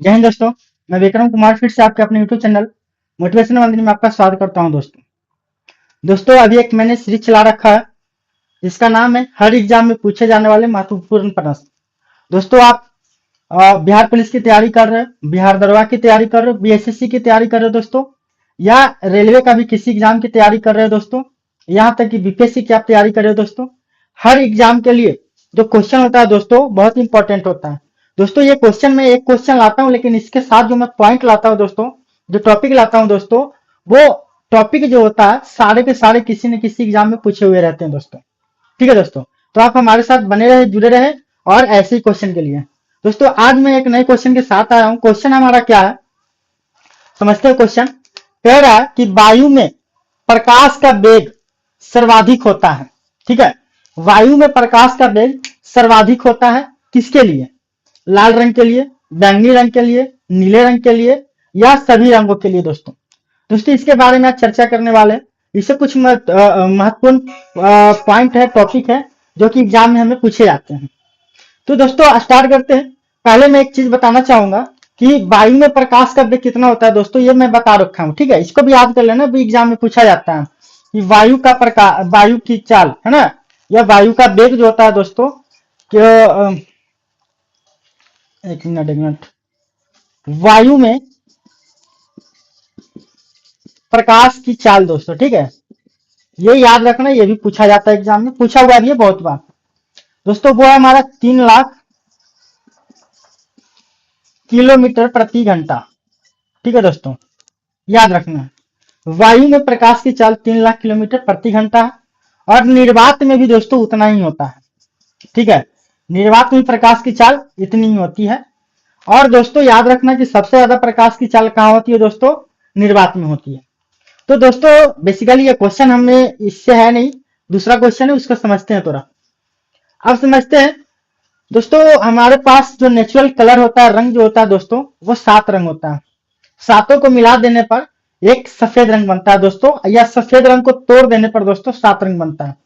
जय हिंद दोस्तों। मैं विक्रम कुमार फिर से आपके अपने यूट्यूब चैनल मोटिवेशन मंदिर में आपका स्वागत करता हूं। दोस्तों अभी एक मैंने सीरीज चला रखा है जिसका नाम है हर एग्जाम में पूछे जाने वाले महत्वपूर्ण प्रश्न। दोस्तों आप बिहार पुलिस की तैयारी कर रहे हो, बिहार दरोगा की तैयारी कर रहे हो, बीएसएससी की तैयारी कर रहे हो दोस्तों, या रेलवे का भी किसी एग्जाम की तैयारी कर रहे हो दोस्तों, यहाँ तक कि बीपीएससी की आप तैयारी कर रहे हो दोस्तों, हर एग्जाम के लिए जो क्वेश्चन होता है दोस्तों बहुत इंपॉर्टेंट होता है। दोस्तों ये क्वेश्चन मैं एक क्वेश्चन लाता हूँ, लेकिन इसके साथ जो मैं पॉइंट लाता हूँ दोस्तों, जो टॉपिक लाता हूँ दोस्तों, वो टॉपिक जो होता है सारे के सारे किसी न किसी एग्जाम में पूछे हुए रहते हैं दोस्तों। ठीक है दोस्तों, तो आप हमारे साथ बने रहे, जुड़े रहे, और ऐसे ही क्वेश्चन के लिए दोस्तों आज मैं एक नए क्वेश्चन के साथ आया हूं। क्वेश्चन हमारा क्या है समझते हैं। क्वेश्चन कह रहा है कि वायु में प्रकाश का वेग सर्वाधिक होता है। ठीक है, वायु में प्रकाश का वेग सर्वाधिक होता है किसके लिए? लाल रंग के लिए, बैंगनी रंग के लिए, नीले रंग के लिए, या सभी रंगों के लिए दोस्तों। दोस्तों इसके बारे में आज चर्चा करने वाले हैं। इससे कुछ महत्वपूर्ण पॉइंट है, टॉपिक है जो कि एग्जाम में हमें पूछे जाते हैं। तो दोस्तों स्टार्ट करते हैं। पहले मैं एक चीज बताना चाहूंगा कि वायु में प्रकाश का वेग कितना होता है दोस्तों, ये मैं बता रखा हूँ। ठीक है, इसको भी याद कर लेना, भी एग्जाम में पूछा जाता है कि वायु का प्रकाश, वायु की चाल है ना, या वायु का वेग जो होता है दोस्तों कि एक मिनट वायु में प्रकाश की चाल दोस्तों। ठीक है, ये याद रखना, ये भी पूछा जाता है एग्जाम में, पूछा हुआ भी है बहुत बार दोस्तों। वो है हमारा 3 लाख किलोमीटर प्रति घंटा। ठीक है दोस्तों, याद रखना है वायु में प्रकाश की चाल 3 लाख किलोमीटर प्रति घंटा है, और निर्वात में भी दोस्तों उतना ही होता है। ठीक है, निर्वात में प्रकाश की चाल इतनी ही होती है। और दोस्तों याद रखना कि सबसे ज्यादा प्रकाश की चाल कहाँ होती है दोस्तों? निर्वात में होती है। तो दोस्तों बेसिकली ये क्वेश्चन हमें इससे है नहीं, दूसरा क्वेश्चन है, उसको समझते हैं थोड़ा। अब समझते हैं दोस्तों, हमारे पास जो नेचुरल कलर होता है, रंग जो होता है दोस्तों, वो 7 रंग होता है। सातों को मिला देने पर एक सफेद रंग बनता है दोस्तों, या सफेद रंग को तोड़ देने पर दोस्तों 7 रंग बनता है।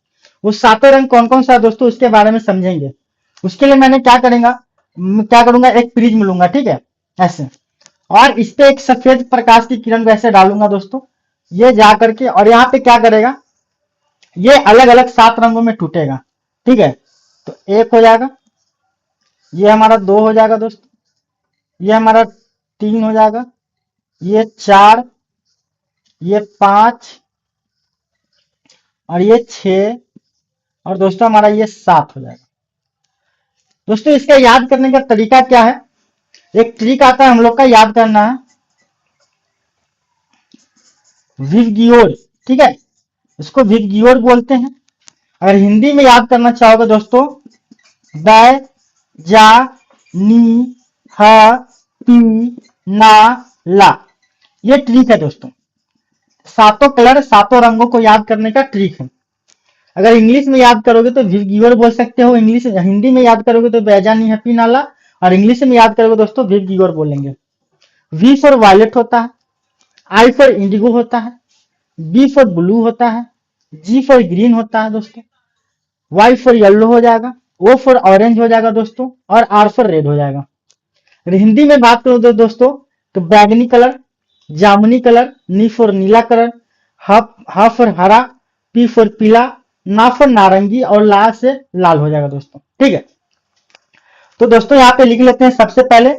वो 7 रंग कौन कौन सा है दोस्तों, उसके बारे में समझेंगे। उसके लिए मैंने क्या करूंगा, एक प्रिज्म लूंगा। ठीक है, ऐसे, और इस पे एक सफेद प्रकाश की किरण वैसे डालूंगा दोस्तों, ये जा करके, और यहाँ पे क्या करेगा, ये अलग अलग 7 रंगों में टूटेगा। ठीक है, तो एक हो जाएगा, ये हमारा 2 हो जाएगा दोस्तों, ये हमारा 3 हो जाएगा, ये 4, ये 5, और ये 6, और दोस्तों हमारा ये 7 हो जाएगा। दोस्तों इसका याद करने का तरीका क्या है, एक ट्रिक आता है हम लोग का याद करना है, विवगियोर। ठीक है, इसको विवगियोर बोलते हैं। अगर हिंदी में याद करना चाहोगे दोस्तों, बै, जा, नी, ह, पी, ना, ला, ये ट्रिक है दोस्तों। 7 कलर, 7 रंगों को याद करने का ट्रिक है। अगर इंग्लिश में याद करोगे तो विवगियोर बोल सकते हो, इंग्लिश हिंदी में याद करोगे तो बैजानी, हैप्पी, नाला, और इंग्लिश में याद करोगे दोस्तों विवगियोर बोलेंगे। वी फॉर वायलेट होता है, आई फॉर इंडिगो होता है, बी फॉर ब्लू होता है, जी फॉर ग्रीन होता है दोस्तों, वाई फॉर येलो हो जाएगा, ओ फॉर ऑरेंज हो जाएगा दोस्तों, और आर फॉर रेड हो जाएगा। अगर हिंदी में बात करो तो दोस्तों, तो बैगनी कलर, जामुनी colour, knee for Neela colour, ह फॉर हरा, पी फॉर पीला, ना फॉर नारंगी, और ला से लाल हो जाएगा दोस्तों। ठीक है, तो दोस्तों यहाँ पे लिख लेते हैं सबसे पहले।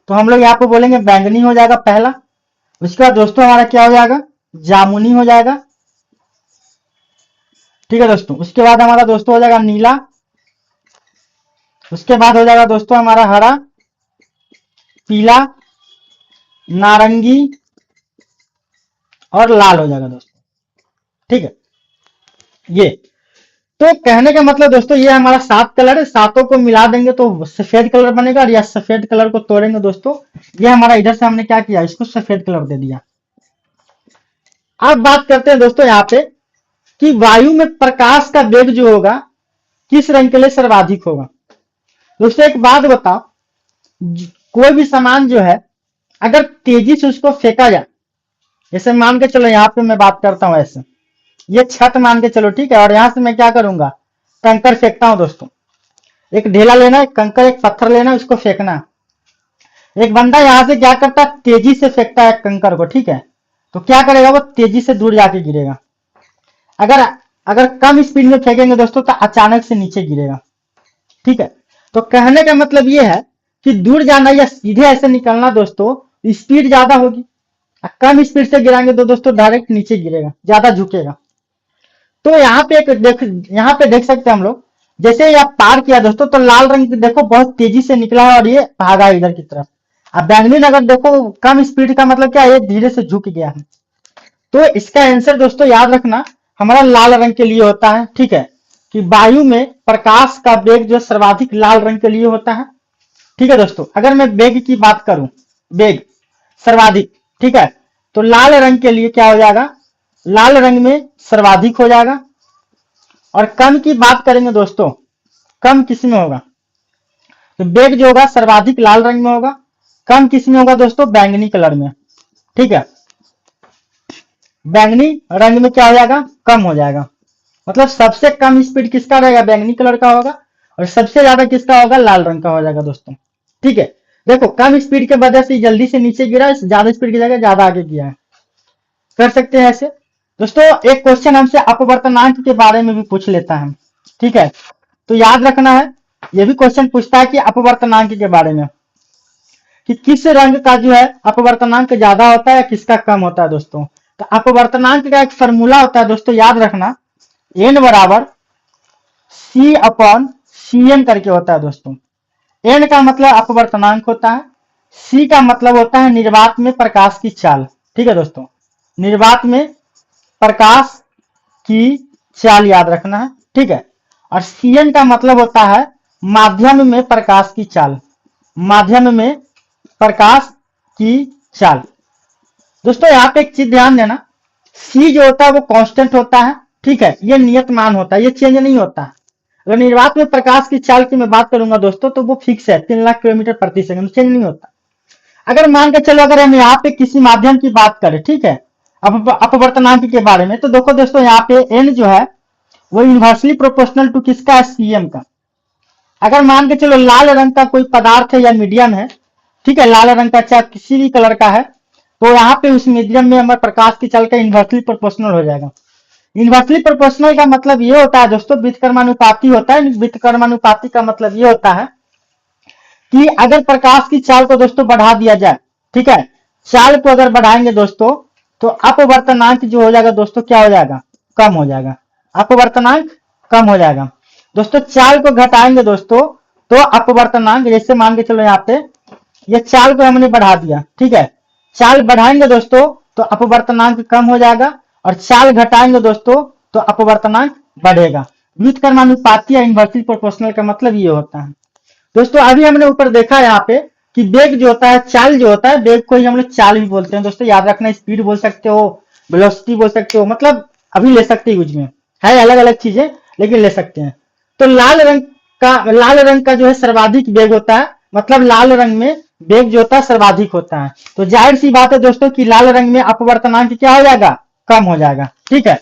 तो हम लोग यहाँ पे बोलेंगे बैंगनी हो जाएगा पहला, उसके बाद दोस्तों हमारा क्या हो जाएगा, जामुनी हो जाएगा। ठीक है दोस्तों, उसके बाद हमारा दोस्तों हो जाएगा नीला, उसके बाद हो जाएगा दोस्तों हमारा हरा, पीला, नारंगी, और लाल हो जाएगा दोस्तों। ठीक है, ये तो कहने का मतलब दोस्तों, ये हमारा 7 कलर है, सातों को मिला देंगे तो सफेद कलर बनेगा, और या सफेद कलर को तोड़ेंगे दोस्तों, ये हमारा इधर से हमने क्या किया, इसको सफेद कलर दे दिया। अब बात करते हैं दोस्तों यहाँ पे कि वायु में प्रकाश का वेग जो होगा किस रंग के लिए सर्वाधिक होगा। दोस्तों एक बात बताओ, कोई भी सामान जो है अगर तेजी से उसको फेंका जाए, जैसे मान के चलो यहाँ पे मैं बात करता हूँ ऐसे, ये छत मान के चलो, ठीक है, और यहां से मैं क्या करूंगा, कंकर फेंकता हूं दोस्तों। एक ढेला लेना, एक कंकर, एक पत्थर लेना, उसको फेंकना। एक बंदा यहां से क्या करता है, तेजी से फेंकता है कंकर को, ठीक है, तो क्या करेगा, वो तेजी से दूर जाके गिरेगा। अगर अगर कम स्पीड में फेंकेंगे दोस्तों तो अचानक से नीचे गिरेगा, ठीक है। तो कहने का मतलब ये है कि दूर जाना या सीधे ऐसे निकलना दोस्तों, स्पीड ज्यादा होगी। कम स्पीड से गिराएंगे तो दोस्तों डायरेक्ट नीचे गिरेगा, ज्यादा झुकेगा। तो यहाँ पे एक देख, यहाँ पे देख सकते हैं हम लोग, जैसे ये आप पार किया दोस्तों तो लाल रंग देखो बहुत तेजी से निकला है और ये भागा इधर की तरफ। अब बैंगनी नगर देखो कम स्पीड का मतलब क्या है, ये धीरे से झुक गया है। तो इसका आंसर दोस्तों याद रखना हमारा लाल रंग के लिए होता है, ठीक है, कि वायु में प्रकाश का वेग जो सर्वाधिक लाल रंग के लिए होता है, ठीक है दोस्तों। अगर मैं वेग की बात करूं, वेग सर्वाधिक, ठीक है, तो लाल रंग के लिए क्या हो जाएगा, लाल रंग में सर्वाधिक हो जाएगा। और कम की बात करेंगे दोस्तों, कम किस में होगा, तो वेग जो होगा सर्वाधिक लाल रंग में होगा, कम किस में होगा दोस्तों, बैंगनी कलर में, ठीक है। बैंगनी रंग में क्या हो जाएगा, कम हो जाएगा। मतलब सबसे कम स्पीड किसका रहेगा, बैंगनी कलर का होगा, और सबसे ज्यादा किसका होगा, लाल रंग का हो जाएगा दोस्तों, ठीक है। देखो कम स्पीड के वजह से जल्दी से नीचे गिरा, ज्यादा स्पीड की जगह ज्यादा आगे गया है, कर सकते हैं ऐसे। दोस्तों एक क्वेश्चन हमसे अपवर्तनांक के बारे में भी पूछ लेता है, ठीक है, तो याद रखना है, ये भी क्वेश्चन पूछता है कि अपवर्तनांक के बारे में, कि किस रंग का जो है अपवर्तनांक ज्यादा होता है या किसका कम होता है दोस्तों। तो अपवर्तनांक का एक फॉर्मूला होता है दोस्तों, याद रखना, एन बराबर सी अपॉन सी एम करके होता है दोस्तों। एन का मतलब अपवर्तनांक होता है, सी का मतलब होता है निर्वात में प्रकाश की चाल, ठीक है दोस्तों, निर्वात में प्रकाश की चाल याद रखना है, ठीक है। और सीएन का मतलब होता है माध्यम में प्रकाश की चाल, माध्यम में प्रकाश की चाल। दोस्तों यहाँ पे एक चीज ध्यान देना, सी जो होता है वो कांस्टेंट होता है, ठीक है, ये नियत मान होता है, ये चेंज नहीं होता है। अगर निर्वात में प्रकाश की चाल की मैं बात करूंगा दोस्तों तो वो फिक्स है, 3 लाख किलोमीटर प्रति सेकंड, चेंज नहीं होता। अगर मान के चलो अगर हम यहाँ पे किसी माध्यम की बात करें, ठीक है, अपवर्तनांक के बारे में, तो देखो दोस्तों यहाँ पे एन जो है वो इन्वर्सली प्रोपोर्शनल टू किसका है, सीएम का। अगर मान के चलो लाल रंग का कोई पदार्थ है या मीडियम है, ठीक है, लाल रंग का चाहे किसी भी कलर का है, तो यहाँ पे उस मीडियम में हमारे प्रकाश की चाल का इन्वर्सली प्रोपोर्शनल हो जाएगा। इन्वर्सली प्रोपोर्शनल का मतलब ये होता है दोस्तों, व्युत्क्रमानुपाती होता है। व्युत्क्रमानुपाती का मतलब ये होता है कि अगर प्रकाश की चाल को दोस्तों बढ़ा दिया जाए, ठीक है, चाल को अगर बढ़ाएंगे दोस्तों तो अपवर्तनांक जो हो जाएगा दोस्तों क्या हो जाएगा, कम हो जाएगा, अपवर्तनांक कम हो जाएगा दोस्तों। चाल को घटाएंगे दोस्तों तो अपवर्तनांक, जैसे मान के चलो यहाँ पे ये चाल को हमने बढ़ा दिया, ठीक है, चाल बढ़ाएंगे दोस्तों तो अपवर्तनांक कम हो जाएगा, और चाल घटाएंगे दोस्तों तो अपवर्तनांक बढ़ेगा। व्युत्क्रमानुपाती या इन्वर्सली प्रोपोर्शनल का मतलब ये होता है दोस्तों। अभी हमने ऊपर देखा यहाँ पे कि वेग जो होता है, चाल जो होता है, वेग को ही हम लोग चाल भी बोलते हैं दोस्तों, याद रखना, स्पीड बोल सकते हो, वेलोसिटी बोल सकते हो, मतलब अभी ले सकते हैं यूज में, है अलग अलग चीजें लेकिन ले सकते हैं। तो लाल रंग का जो है सर्वाधिक वेग होता है, मतलब लाल रंग में वेग जो होता है सर्वाधिक होता है। तो जाहिर सी बात है दोस्तों कि लाल रंग में अपवर्तनांक क्या हो जाएगा, कम हो जाएगा, ठीक है।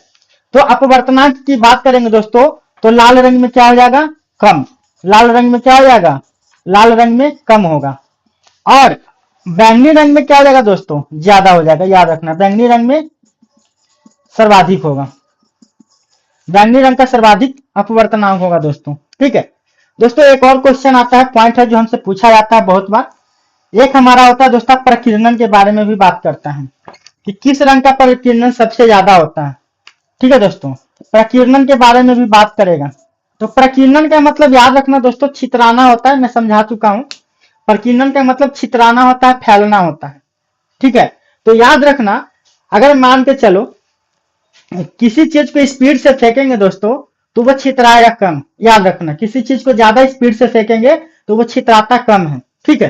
तो अपवर्तनांक की बात करेंगे दोस्तों तो लाल रंग में क्या हो जाएगा, कम, लाल रंग में क्या हो जाएगा, लाल रंग में कम होगा। और बैंगनी रंग में क्या हो जाएगा दोस्तों, ज्यादा हो जाएगा, याद रखना, बैंगनी रंग में सर्वाधिक होगा, बैंगनी रंग का सर्वाधिक अपवर्तनांक होगा दोस्तों, ठीक है। दोस्तों एक और क्वेश्चन आता है, पॉइंट है जो हमसे पूछा जाता है बहुत बार, एक हमारा होता है दोस्तों प्रकीर्णन के बारे में भी बात करता है कि किस रंग का प्रकीर्णन सबसे ज्यादा होता है, ठीक है दोस्तों, प्रकीर्णन के बारे में भी बात करेगा। तो प्रकीर्णन का मतलब याद रखना दोस्तों छितराना होता है, मैं समझा चुका हूं। प्रकीर्णन का मतलब छितराना होता है, फैलना होता है, ठीक है। तो याद रखना, अगर मान के चलो किसी चीज को स्पीड से फेंकेंगे दोस्तों तो वो छितराएगा कम, याद रखना, किसी चीज को ज्यादा स्पीड से फेंकेंगे तो वो छितराता कम है, ठीक है।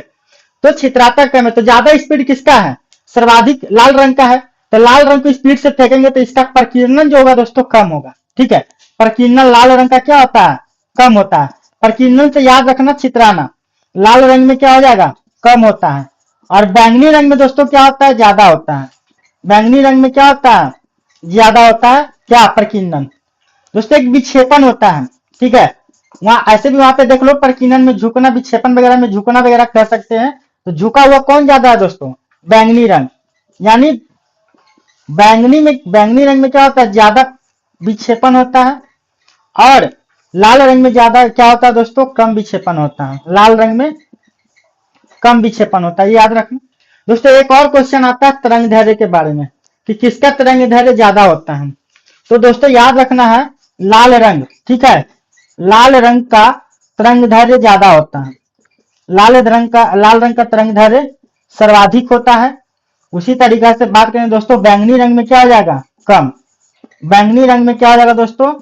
तो छितराता कम है, तो ज्यादा स्पीड किसका है, सर्वाधिक लाल रंग का है, तो लाल रंग को स्पीड से फेंकेंगे तो इसका प्रकीर्णन जो होगा दोस्तों कम होगा, ठीक है। प्रकीर्णन लाल रंग का क्या होता है, कम होता है। प्रकीर्णन से याद रखना छितराना, लाल रंग में क्या हो जाएगा, कम होता है। और बैंगनी रंग में दोस्तों क्या होता है, ज्यादा होता है। बैंगनी रंग में क्या होता है, ज्यादा होता है, क्या, प्रकीर्णन। दोस्तों एक विक्षेपण होता है, ठीक है, वहां ऐसे भी वहां पे देख लो, प्रकीर्णन में झुकना, विक्षेपण वगैरह में झुकना वगैरह कह सकते हैं, तो झुका हुआ कौन ज्यादा है दोस्तों? बैंगनी रंग। यानी बैंगनी रंग में क्या होता है? ज्यादा विक्षेपण होता है। और लाल रंग में ज्यादा क्या होता है दोस्तों? कम विक्षेपण होता है। लाल रंग में कम विक्षेपण होता है, याद रखना दोस्तों। एक और क्वेश्चन आता है तरंग दैर्ध्य के बारे में कि किसका तरंग दैर्ध्य ज्यादा होता है। तो दोस्तों याद रखना है लाल रंग, ठीक है, लाल रंग का तरंग दैर्ध्य ज्यादा होता है। लाल रंग का तरंग दैर्ध्य सर्वाधिक होता है। उसी तरीके से बात करें दोस्तों, बैंगनी रंग में क्या हो जाएगा? कम। बैंगनी रंग में क्या हो जाएगा दोस्तों?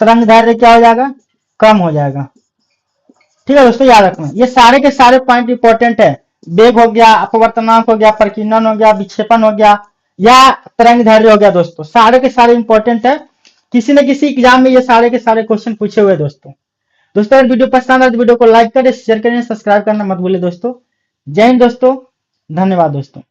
तरंग दैर्ध्य क्या हो जाएगा? कम हो जाएगा। ठीक है दोस्तों, याद रखना ये सारे के सारे पॉइंट इंपॉर्टेंट है। वेग हो गया, अपवर्तनांक हो गया, प्रकीर्णन हो गया, विक्षेपण हो गया, या तरंग दैर्ध्य हो गया दोस्तों, सारे के सारे इंपॉर्टेंट है। किसी न किसी एग्जाम में ये सारे के सारे क्वेश्चन पूछे हुए दोस्तों। दोस्तों अगर वीडियो पसंद आए तो वीडियो को लाइक करें, शेयर करें, सब्सक्राइब करना मत भूलिए दोस्तों। जय हिंद दोस्तों, धन्यवाद दोस्तों।